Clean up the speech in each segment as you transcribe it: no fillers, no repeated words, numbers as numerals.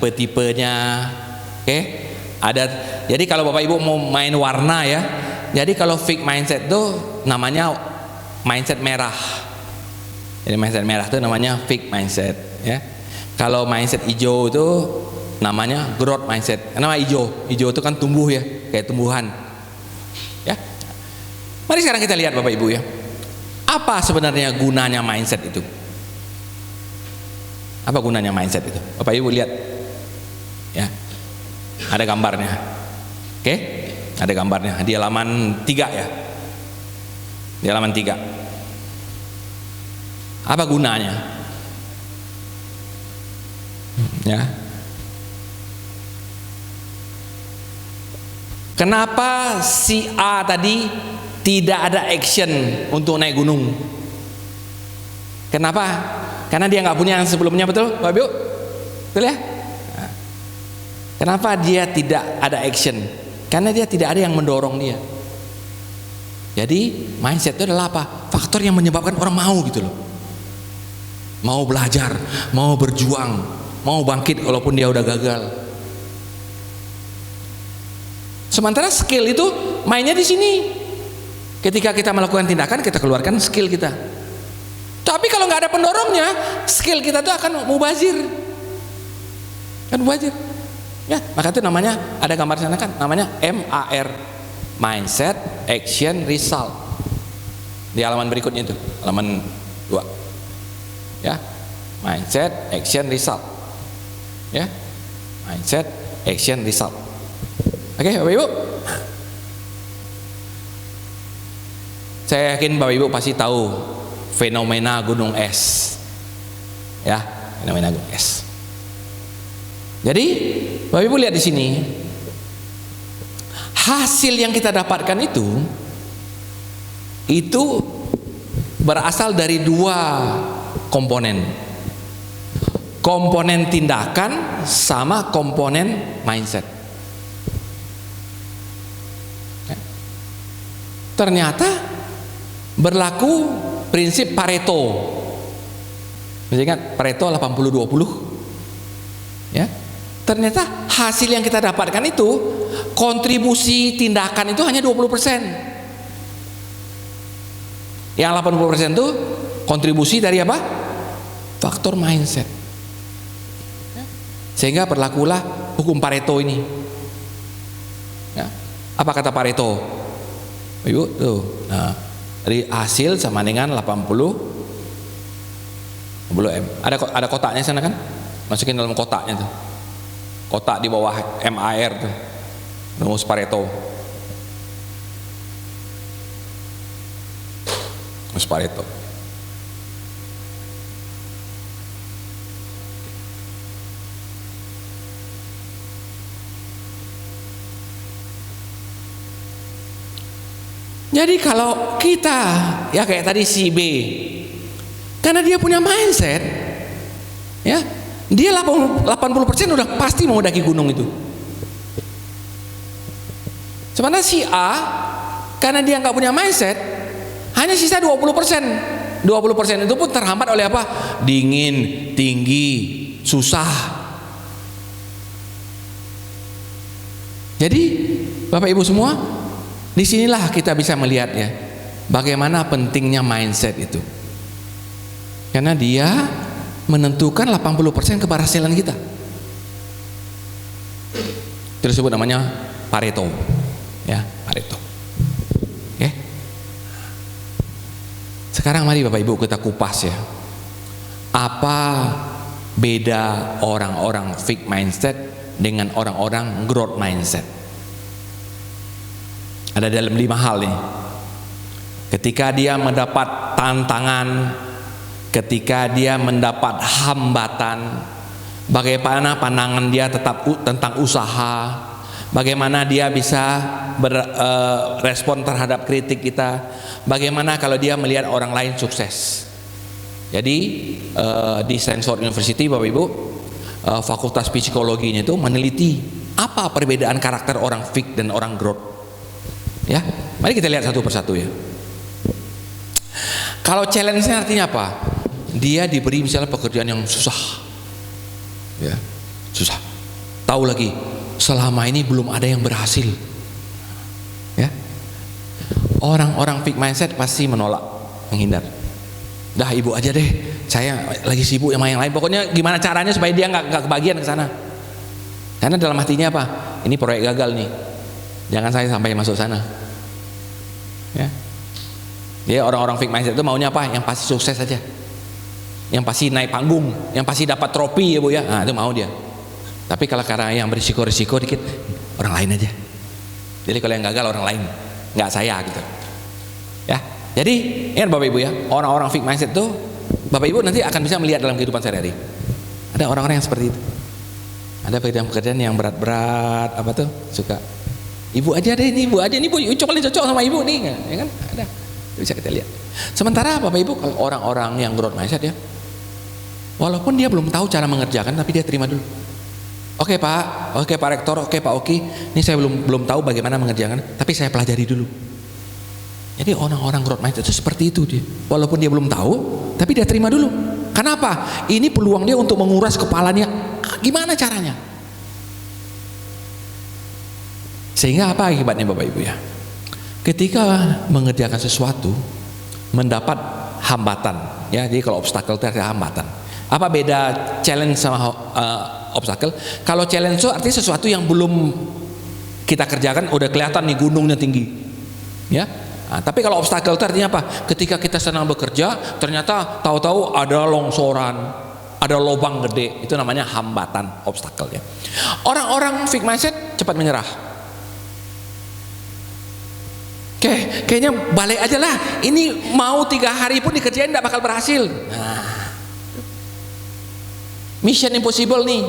tipe-tipenya. Oke, ada. Jadi kalau Bapak Ibu mau main warna ya, jadi kalau fixed mindset itu namanya mindset merah. Jadi mindset merah itu namanya fixed mindset ya. Kalau mindset hijau itu namanya growth mindset. Kenapa hijau? Hijau itu kan tumbuh ya, kayak tumbuhan. Ya. Mari sekarang kita lihat Bapak Ibu ya. Apa sebenarnya gunanya mindset itu? Apa gunanya mindset itu? Bapak Ibu lihat. Ya. Ada gambarnya. Oke? Ada gambarnya di halaman 3 ya. Di halaman 3. Apa gunanya? Ya. Kenapa si A tadi tidak ada action untuk naik gunung? Kenapa? Karena dia nggak punya yang sebelumnya, betul, Bapak Ibu? Betul ya? Nah. Kenapa dia tidak ada action? Karena dia tidak ada yang mendorong dia. Jadi mindset itu adalah apa? Faktor yang menyebabkan orang mau gitu loh. Mau belajar, mau berjuang, mau bangkit walaupun dia udah gagal. Sementara skill itu mainnya di sini. Ketika kita melakukan tindakan, kita keluarkan skill kita. Tapi kalau nggak ada pendorongnya, skill kita itu akan mubazir. Kan mubazir. Ya, maka itu namanya, ada gambar sana kan, namanya MAR, mindset, action, result. Di halaman berikutnya itu, halaman 2. Ya, mindset, action, result. Ya, mindset, action, result. Oke, Bapak Ibu. Saya yakin Bapak Ibu pasti tahu fenomena gunung es. Ya, fenomena gunung es. Jadi, Bapak Ibu lihat di sini. Hasil yang kita dapatkan itu berasal dari 2 komponen. Komponen tindakan sama komponen mindset. Ternyata berlaku prinsip Pareto. Masih ingat Pareto 80-20? Ya. Ternyata hasil yang kita dapatkan itu, kontribusi tindakan itu hanya 20%. Yang 80% itu kontribusi dari apa? Faktor mindset. Ya. Sehingga berlakulah hukum Pareto ini. Ya. Apa kata Pareto? Ibu tuh, nah, dari hasil sama dengan 80 M. Ada kotaknya sana kan? Masukin dalam kotaknya tuh. Kotak di bawah MAR tuh. Rumus Pareto. Rumus Pareto. Jadi kalau kita ya kayak tadi si B, karena dia punya mindset, ya dia 80% udah pasti mau mendaki gunung itu. Sementara si A, karena dia nggak punya mindset, hanya sisa 20%. 20% itu pun terhambat oleh apa? Dingin, tinggi, susah. Jadi Bapak Ibu semua, disinilah kita bisa melihat ya, bagaimana pentingnya mindset itu. Karena dia menentukan 80% keberhasilan kita. Itu disebut namanya Pareto. Ya, Pareto. Oke. Sekarang mari Bapak Ibu kita kupas ya. Apa beda orang-orang fixed mindset dengan orang-orang growth mindset? Ada dalam 5 hal nih. Ketika dia mendapat tantangan, ketika dia mendapat hambatan, bagaimana pandangan dia tetap tentang usaha, bagaimana dia bisa berespon terhadap kritik kita, bagaimana kalau dia melihat orang lain sukses. Jadi di Stanford University Bapak Ibu, Fakultas Psikologinya itu meneliti apa perbedaan karakter orang fixed dan orang growth. Ya, mari kita lihat satu persatu ya. Kalau challenge-nya artinya apa? Dia diberi misalnya pekerjaan yang susah, ya, susah. tahu lagi selama ini belum ada yang berhasil. Ya, orang-orang fixed mindset pasti menolak, menghindar. Dah ibu aja deh, saya lagi sibuk sama yang lain. Pokoknya gimana caranya supaya dia nggak kebagian ke sana. Karena dalam hatinya apa? Ini proyek gagal nih, jangan saya sampai masuk sana. Ya, dia orang-orang fixed mindset itu maunya apa? Yang pasti sukses aja, yang pasti naik panggung, yang pasti dapat trofi ya bu ya. Nah itu mau dia. Tapi kalau karena yang berisiko-risiko dikit, orang lain aja. Jadi kalau yang gagal orang lain, nggak saya gitu. Ya, jadi ingat Bapak Ibu ya, orang-orang fixed mindset itu Bapak Ibu nanti akan bisa melihat dalam kehidupan sehari-hari. Ada orang-orang yang seperti itu. Ada pekerjaan-pekerjaan yang berat-berat, apa tuh suka. Ibu aja deh, ini ibu aja, ini ibu cocok sama ibu nih, ya kan? Ada, itu bisa kita lihat. Sementara Bapak Ibu kalau orang-orang yang growth mindset ya, walaupun dia belum tahu cara mengerjakan, tapi dia terima dulu. Oke Pak, oke Pak Rektor, oke Pak Oki, ini saya belum tahu bagaimana mengerjakan, tapi saya pelajari dulu. Jadi orang-orang growth mindset itu seperti itu dia. Walaupun dia belum tahu, tapi dia terima dulu. Kenapa? Ini peluang dia untuk menguras kepalanya. Gimana caranya? Sehingga apa akibatnya Bapak Ibu ya? Ketika mengerjakan sesuatu, mendapat hambatan. Ya, jadi kalau obstacle itu ada hambatan. Apa beda challenge sama obstacle? Kalau challenge itu artinya sesuatu yang belum kita kerjakan, udah kelihatan nih gunungnya tinggi. Ya. Nah, tapi kalau obstacle itu artinya apa? Ketika kita senang bekerja, ternyata tahu-tahu ada longsoran, ada lubang gede, itu namanya hambatan, obstacle ya. Orang-orang fixed mindset cepat menyerah. Oke, kayaknya balik aja lah. Ini mau 3 hari pun dikerjain tidak bakal berhasil. Nah, mission impossible nih.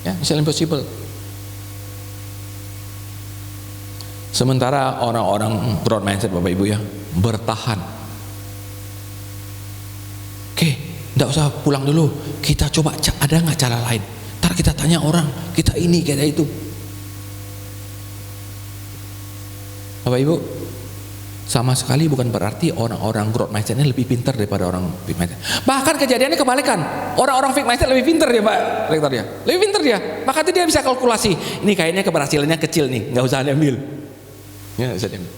Ya, mission impossible. Sementara orang-orang growth mindset Bapak Ibu ya, bertahan. Oke, tidak usah pulang dulu. Kita coba ada nggak cara lain. Ntar kita tanya orang, kita ini, kita itu. Bapak Ibu, sama sekali bukan berarti orang-orang growth mindset ini lebih pintar daripada orang fixed mindset. Bahkan kejadiannya kebalikan. Orang-orang fixed mindset lebih pintar ya Pak Rektor ya. Lebih pintar dia. Maka itu dia bisa kalkulasi. Ini kayaknya keberhasilannya kecil nih, nggak usah diambil. Ya, nggak usah diambil.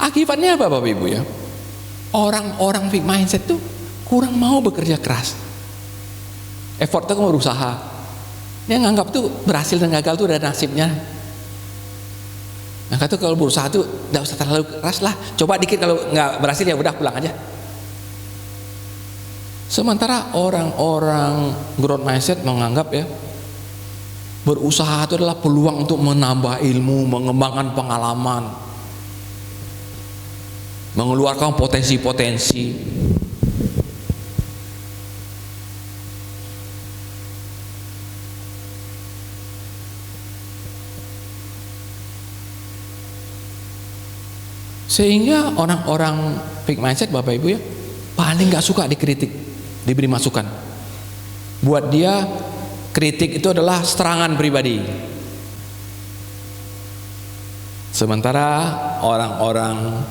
Akibatnya apa Bapak Ibu ya? Orang-orang fixed mindset tuh kurang mau bekerja keras. Effortnya mau berusaha. Dia nganggap tuh berhasil dan gagal tuh udah nasibnya. Nah, tuh kalau berusaha tuh nggak usah terlalu keras lah. Coba dikit, kalau nggak berhasil ya udah pulang aja. Sementara orang-orang growth mindset menganggap ya, berusaha itu adalah peluang untuk menambah ilmu, mengembangkan pengalaman, mengeluarkan potensi-potensi. Sehingga orang-orang fixed mindset Bapak Ibu ya, paling nggak suka dikritik, diberi masukan. Buat dia kritik itu adalah serangan pribadi. Sementara orang-orang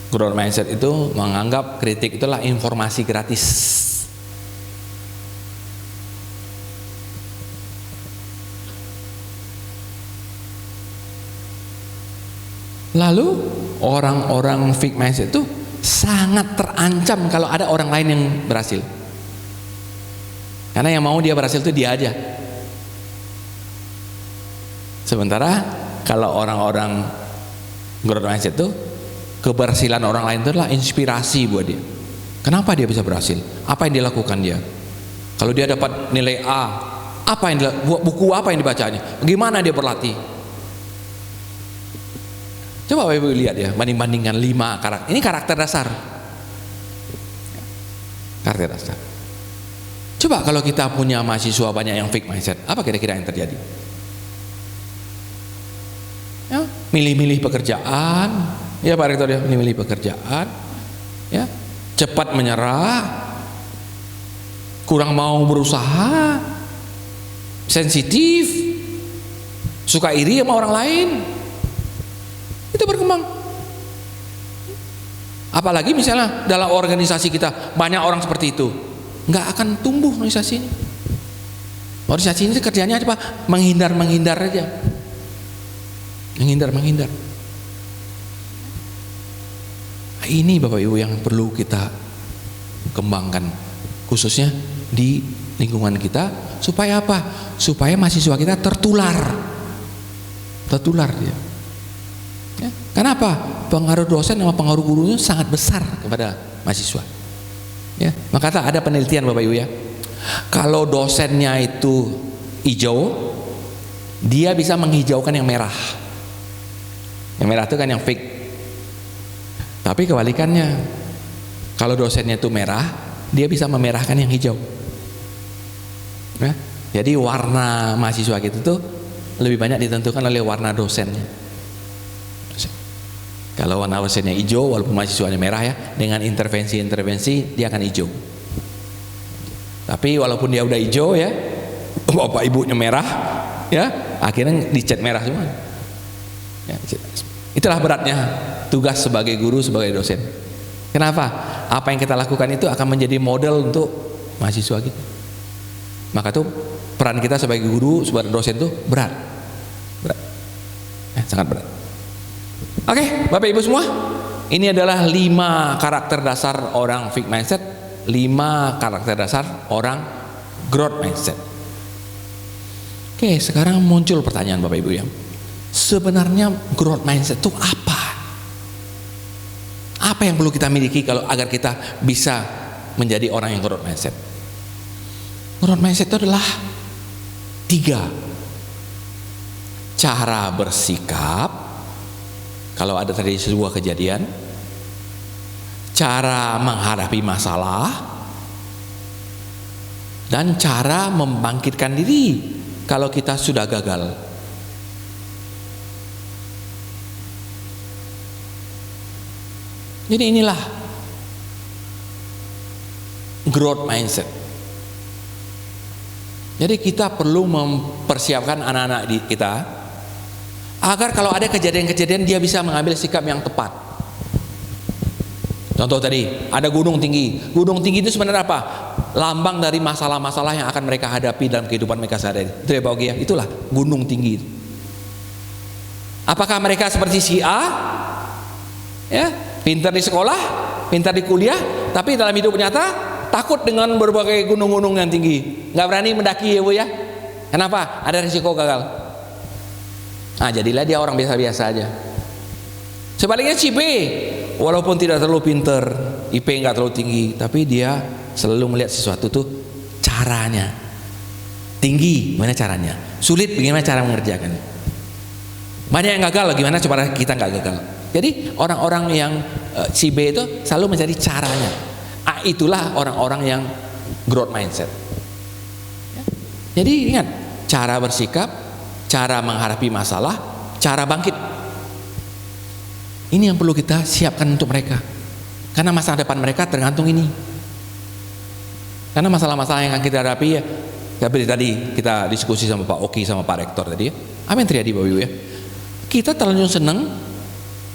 growth mindset itu menganggap kritik itulah informasi gratis. Lalu orang-orang fixed mindset itu sangat terancam kalau ada orang lain yang berhasil. Karena yang mau dia berhasil itu dia aja. Sementara kalau orang-orang growth mindset itu, keberhasilan orang lain itu adalah inspirasi buat dia. Kenapa dia bisa berhasil? Apa yang dilakukan dia? Kalau dia dapat nilai A, apa yang buku apa yang dibacanya? Gimana dia berlatih? Coba Bapak Ibu lihat ya, banding-bandingkan 5 karakter. Ini karakter dasar. Karakter dasar. Coba kalau kita punya mahasiswa banyak yang fixed mindset, apa kira-kira yang terjadi? Ya, milih-milih pekerjaan, ya Pak Rektor ya, milih-milih pekerjaan, ya, cepat menyerah, kurang mau berusaha, sensitif, suka iri sama orang lain. Itu berkembang. Apalagi misalnya dalam organisasi kita banyak orang seperti itu, nggak akan tumbuh organisasi ini. Organisasi ini kerjanya apa? Menghindar aja, menghindar. Nah, ini Bapak Ibu yang perlu kita kembangkan, khususnya di lingkungan kita, supaya apa? Supaya mahasiswa kita tertular dia. Ya, kenapa? Pengaruh dosen sama pengaruh gurunya sangat besar kepada mahasiswa. Ya, maka ada penelitian Bapak Ibu ya. Kalau dosennya itu hijau, dia bisa menghijaukan yang merah. Yang merah itu kan yang fake. Tapi kebalikannya, kalau dosennya itu merah, dia bisa memerahkan yang hijau. Ya, jadi warna mahasiswa gitu tuh lebih banyak ditentukan oleh warna dosennya. Kalau warna dosennya hijau, walaupun mahasiswanya merah ya, dengan intervensi dia akan hijau. Tapi walaupun dia udah hijau ya, bapak ibunya merah ya, akhirnya dicat merah semua ya. Itulah beratnya tugas sebagai guru, sebagai dosen. Kenapa? Apa yang kita lakukan itu akan menjadi model untuk mahasiswa kita. Maka tuh peran kita sebagai guru, sebagai dosen tuh berat ya, sangat berat. Oke, Bapak Ibu semua, ini adalah 5 karakter dasar orang fixed mindset, 5 karakter dasar orang growth mindset. Oke, sekarang muncul pertanyaan Bapak Ibu ya. Sebenarnya growth mindset itu apa? Apa yang perlu kita miliki kalau agar kita bisa menjadi orang yang growth mindset? Growth mindset itu adalah 3. Cara bersikap, kalau ada tadi sebuah kejadian, cara menghadapi masalah, dan cara membangkitkan diri kalau kita sudah gagal. Jadi inilah growth mindset. Jadi kita perlu mempersiapkan anak-anak kita agar kalau ada kejadian-kejadian dia bisa mengambil sikap yang tepat. Contoh tadi, ada gunung tinggi. Gunung tinggi itu sebenarnya apa? Lambang dari masalah-masalah yang akan mereka hadapi dalam kehidupan mereka sehari-hari. Itu ya Pak Ogi ya, itulah gunung tinggi. Apakah mereka seperti si A? Ya, pintar di sekolah, pintar di kuliah, tapi dalam hidup nyata takut dengan berbagai gunung-gunung yang tinggi. Nggak berani mendaki ya Bu ya. Kenapa? Ada risiko gagal. Nah, jadilah dia orang biasa-biasa aja. Sebaliknya si B, walaupun tidak terlalu pinter, IP nggak terlalu tinggi, tapi dia selalu melihat sesuatu tuh caranya. Tinggi, gimana caranya? Sulit, bagaimana cara mengerjakan? Banyak yang gagal, gimana coba kita nggak gagal? Jadi orang-orang yang si B itu selalu mencari caranya. Itulah orang-orang yang growth mindset. Jadi ingat, cara bersikap, cara menghadapi masalah, cara bangkit. Ini yang perlu kita siapkan untuk mereka. Karena masa depan mereka tergantung ini. Karena masalah-masalah yang akan kita hadapi ya, seperti tadi kita diskusi sama Pak Oki sama Pak Rektor tadi ya. Apa yang terjadi Bapak Ibu ya? Kita terlalu senang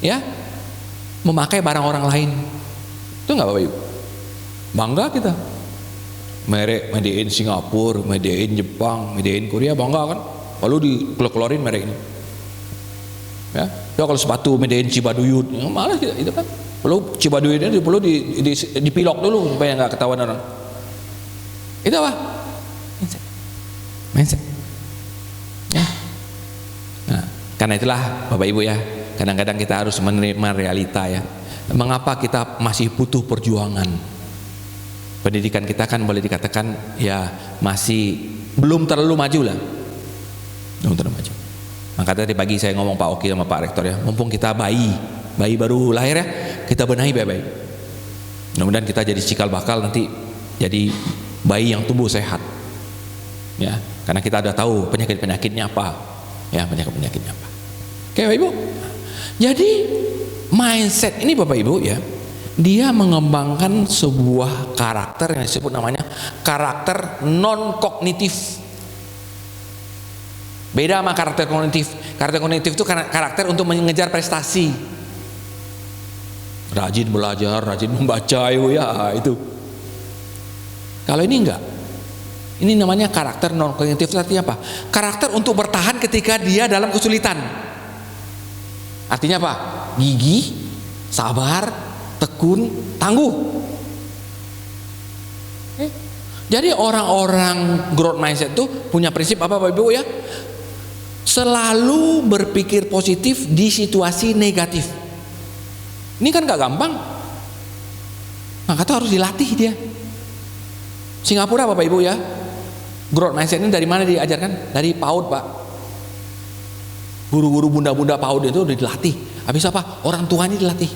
ya memakai barang orang lain. Itu enggak Bapak Ibu? Bangga kita. Merek made in Singapura, made in Jepang, made in Korea, bangga kan? Lalu dikeluarin merek ini. Ya, kalau sepatu made in Cibaduyut, ya malah itu kan. Perlu Cibaduyutnya perlu dipilok dulu supaya nggak ketahuan orang. Itu apa? Mindset. Ya. Nah, karena itulah Bapak Ibu ya, kadang-kadang kita harus menerima realita ya. Mengapa kita masih butuh perjuangan? Pendidikan kita kan boleh dikatakan ya masih belum terlalu maju lah. Belum terlalu maju. Maka tadi pagi saya ngomong Pak Oki sama Pak Rektor ya, mumpung kita bayi baru lahir ya, kita benahi baik-baik. Mudah-mudahan kita jadi cikal bakal nanti jadi bayi yang tumbuh sehat. Ya, karena kita udah tahu penyakit-penyakitnya apa. Ya, penyakit-penyakitnya apa. Oke, Bapak Ibu. Jadi mindset ini Bapak Ibu ya, dia mengembangkan sebuah karakter yang disebut namanya karakter non kognitif. Beda sama karakter kognitif. Karakter kognitif itu karakter untuk mengejar prestasi. rajin belajar, rajin membaca, ya itu. Kalau ini enggak. Ini namanya karakter non kognitif. Artinya apa? Karakter untuk bertahan ketika dia dalam kesulitan. Artinya apa? Gigih, sabar, tekun, tangguh. Jadi orang-orang growth mindset itu punya prinsip apa Bapak Ibu ya? Selalu berpikir positif di situasi negatif. Ini kan gak gampang. Maka itu harus dilatih dia. Singapura Bapak Ibu ya, growth mindset ini dari mana diajarkan? Dari PAUD Pak. Guru-guru bunda-bunda PAUD itu udah dilatih. Habis apa? Orang tuanya dilatih.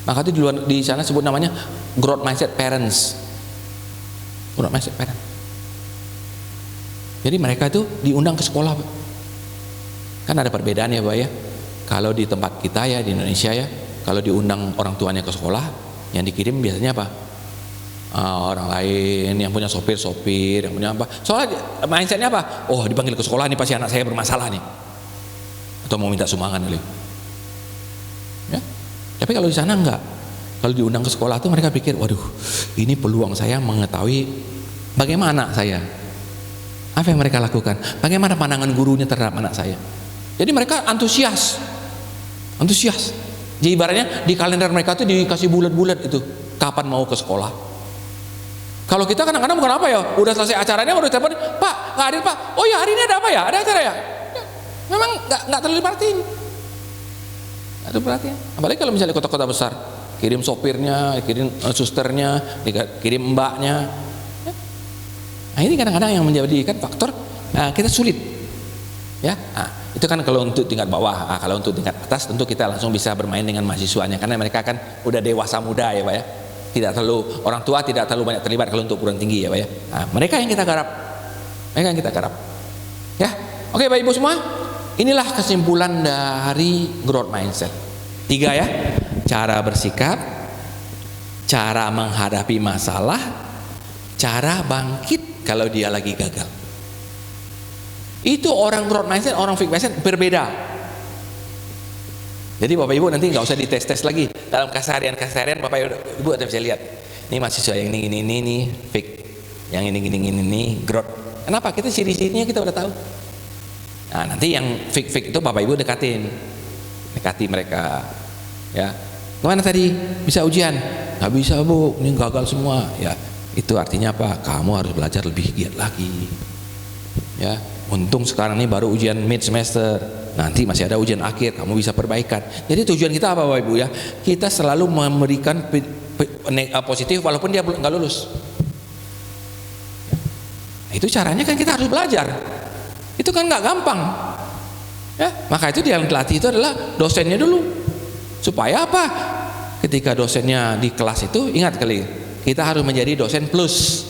Maka itu di sana sebut namanya growth mindset parents. Growth mindset parents. Jadi mereka itu diundang ke sekolah Pak. Kan ada perbedaan ya Pak ya. Kalau di tempat kita ya di Indonesia ya, kalau diundang orang tuanya ke sekolah, yang dikirim biasanya apa? Orang lain yang punya sopir, yang punya apa? Soalnya mindsetnya apa? Oh, dipanggil ke sekolah nih pasti anak saya bermasalah nih, atau mau minta sumbangan kali. Ya? Tapi kalau di sana enggak. Kalau diundang ke sekolah tuh mereka pikir, waduh, ini peluang saya mengetahui bagaimana saya. Apa yang mereka lakukan? Bagaimana pandangan gurunya terhadap anak saya? Jadi mereka antusias. Jadi ibaratnya di kalender mereka tuh dikasih bulat-bulat itu kapan mau ke sekolah. Kalau kita kadang-kadang bukan apa ya, udah selesai acaranya udah telepon, Pak nggak hadir Pak. Oh ya hari ini ada apa ya? Ada acara ya? Memang nggak terlalu diperhatiin. Nggak terlalu perhatian. Apalagi kalau misalnya kota-kota besar, kirim sopirnya, kirim susternya, kirim mbaknya. Nah ini kadang-kadang yang menjadikan faktor kita sulit. Ya, itu kan kalau untuk tingkat bawah. Kalau untuk tingkat atas tentu kita langsung bisa bermain dengan mahasiswanya karena mereka kan udah dewasa muda ya Pak ya. Tidak terlalu, orang tua tidak terlalu banyak terlibat kalau untuk perguruan tinggi ya Pak ya. Mereka yang kita garap. Ya, oke Bapak Ibu semua, inilah kesimpulan dari growth mindset. 3 ya, cara bersikap, cara menghadapi masalah, cara bangkit kalau dia lagi gagal. Itu orang growth mindset, orang fixed mindset berbeda. Jadi Bapak Ibu nanti nggak usah dites-tes lagi dalam keseharian Bapak Ibu ada bisa lihat. Ini mahasiswa yang ini fake, yang ini growth. Kenapa? Kita ciri-cirinya kita udah tahu. Nah nanti yang fake itu Bapak Ibu dekati mereka. Ya, kemana tadi bisa ujian? Nggak bisa Bu, ini gagal semua. Ya, itu artinya apa? Kamu harus belajar lebih giat lagi. Ya. Untung sekarang ini baru ujian mid semester, nanti masih ada ujian akhir, kamu bisa perbaikan. Jadi tujuan kita apa Bapak Ibu ya? Kita selalu memberikan positif walaupun dia nggak lulus. Nah, itu caranya kan kita harus belajar. Itu kan nggak gampang. Ya, maka itu yang dilatih itu adalah dosennya dulu. Supaya apa? Ketika dosennya di kelas itu ingat kali, kita harus menjadi dosen plus.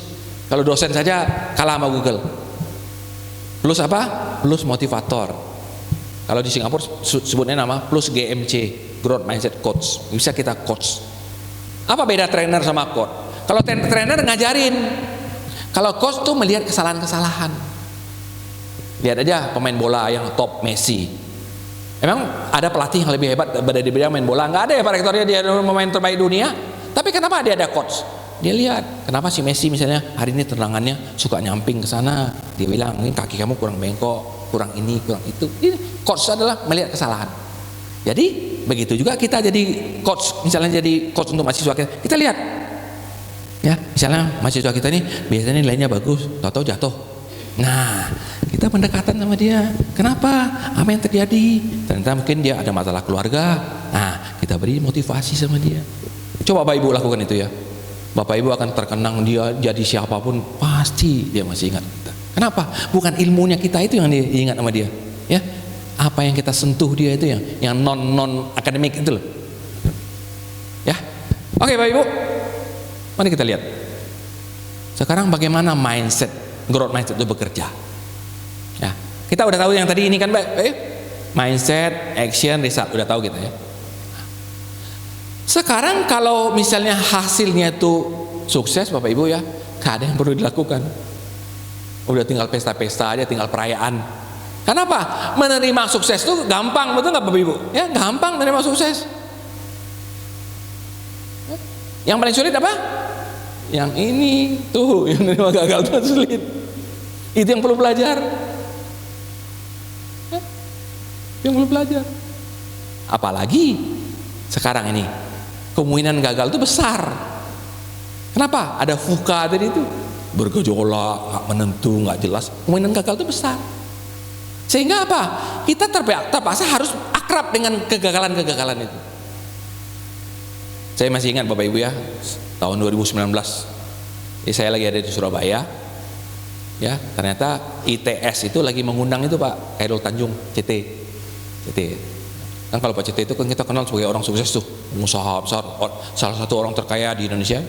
Kalau dosen saja kalah sama Google. Plus apa? Plus motivator. Kalau di Singapura sebutnya nama plus GMC, Growth Mindset Coach. Bisa kita coach. Apa beda trainer sama coach? Kalau trainer ngajarin, kalau coach tuh melihat kesalahan-kesalahan. Lihat aja pemain bola yang top Messi. Emang ada pelatih yang lebih hebat daripada dia main bola? Nggak ada ya Pak Rektornya dia pemain terbaik dunia. Tapi kenapa dia ada coach? Dia lihat kenapa si Messi misalnya hari ini tendangannya suka nyamping ke sana. Dia bilang ini kaki kamu kurang bengkok, kurang ini, kurang itu. Ini coach adalah melihat kesalahan. Jadi begitu juga kita jadi coach, misalnya jadi coach untuk mahasiswa kita lihat. Ya, misalnya mahasiswa kita ini biasanya nilainya bagus, tahu-tahu jatuh. Nah, kita pendekatan sama dia. Kenapa? Apa yang terjadi? Ternyata mungkin dia ada masalah keluarga. Nah, kita beri motivasi sama dia. Coba Bapak Ibu lakukan itu ya. Bapak Ibu akan terkenang, dia jadi siapapun pasti dia masih ingat kita. Kenapa? Bukan ilmunya kita itu yang diingat sama dia, ya. Apa yang kita sentuh dia itu yang non akademik itu loh. Ya. Oke Bapak Ibu, mari kita lihat. Sekarang bagaimana mindset growth mindset itu bekerja. Ya, kita udah tahu yang tadi ini kan mindset, action, result udah tahu kita ya. Sekarang kalau misalnya hasilnya itu sukses Bapak Ibu ya, gak ada yang perlu dilakukan. Udah tinggal pesta-pesta aja, tinggal perayaan. Kenapa? Menerima sukses itu gampang, betul nggak Bapak Ibu? Ya gampang menerima sukses. Yang paling sulit apa? Yang ini tuh, yang menerima gagal itu sulit. Itu yang perlu belajar. Yang perlu belajar. Apalagi sekarang ini kemungkinan gagal itu besar. Kenapa? Ada fuka tadi itu, bergejolak, nggak menentu, nggak jelas. Kemungkinan gagal itu besar. Sehingga apa? Kita terpaksa harus akrab dengan kegagalan-kegagalan itu. Saya masih ingat Bapak Ibu ya, tahun 2019, saya lagi ada di Surabaya, ya ternyata ITS itu lagi mengundang itu Pak Khairul Tanjung, CT. Kan kalau Pak CT itu kan kita kenal sebagai orang sukses tuh, pengusaha besar, salah satu orang terkaya di Indonesia.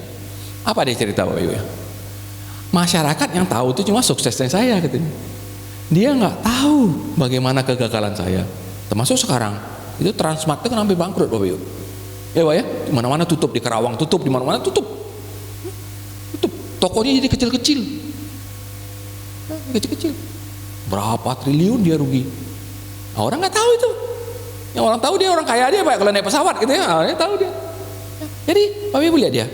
Apa dia cerita Bapak Ibu ya? Masyarakat yang tahu itu cuma suksesnya saya katanya. Dia nggak tahu bagaimana kegagalan saya. Termasuk sekarang itu Transmart itu kan sampai bangkrut Bapak Ibu. Ya Pak ya, di mana-mana tutup, di Karawang tutup, di mana-mana tutup. Tokonya jadi kecil-kecil. Kecil-kecil. Berapa triliun dia rugi. Nah, orang nggak tahu itu. Yang orang tahu dia orang kaya dia Pak, kalau naik pesawat gitu ya, dia tahu dia. Jadi Bapak Ibu lihat dia.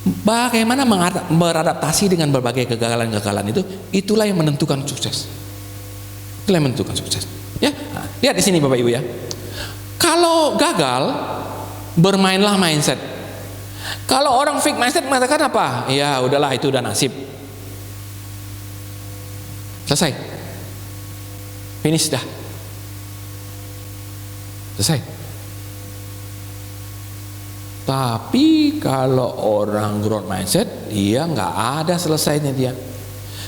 Bagaimana beradaptasi dengan berbagai kegagalan-kegagalan itu, itulah yang menentukan sukses. Itulah yang menentukan sukses. Ya, nah, lihat di sini Bapak Ibu ya. Kalau gagal, bermainlah mindset. Kalau orang fake mindset mengatakan apa? Ya udahlah, itu udah nasib. Selesai. Finish dah. Selesai. Tapi kalau orang growth mindset, dia nggak ada selesainya dia.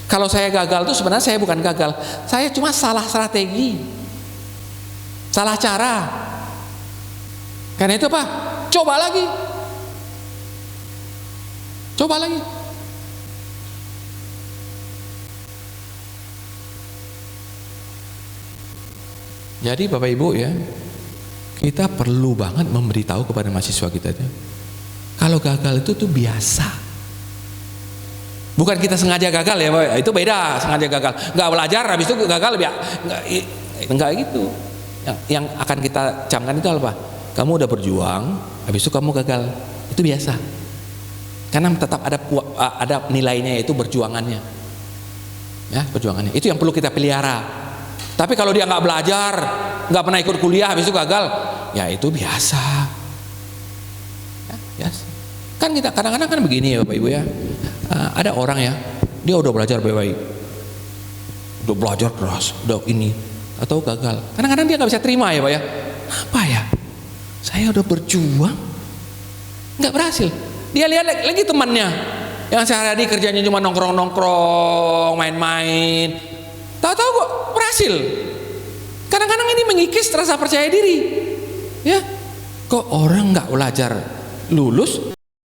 Kalau saya gagal itu sebenarnya saya bukan gagal, saya cuma salah strategi, salah cara. Karena itu apa? Coba lagi. Coba lagi. Jadi Bapak Ibu ya, kita perlu banget memberitahu kepada mahasiswa kita itu, kalau gagal itu tuh biasa. Bukan kita sengaja gagal ya Pak, itu beda. Sengaja gagal, nggak belajar habis itu gagal ya, nggak gitu. Yang akan kita camkan itu apa? Kamu udah berjuang, habis itu kamu gagal, itu biasa. Karena tetap ada nilainya, yaitu berjuangannya. Ya, perjuangannya. Itu yang perlu kita pelihara. Tapi kalau dia nggak belajar, nggak pernah ikut kuliah, habis itu gagal, ya itu biasa. Ya, biasa. Kan kita kadang-kadang kan begini ya Bapak Ibu ya. Ada orang ya, dia udah belajar baik-baik, udah belajar keras, udah ini, atau gagal. Kadang-kadang dia nggak bisa terima ya Pak ya. Apa ya? Saya udah berjuang, nggak berhasil. Dia lihat lagi temannya yang sehari-hari kerjanya cuma nongkrong-nongkrong, main-main, tahu-tahu kok berhasil. Kadang-kadang ini mengikis rasa percaya diri. Ya, kok orang nggak belajar lulus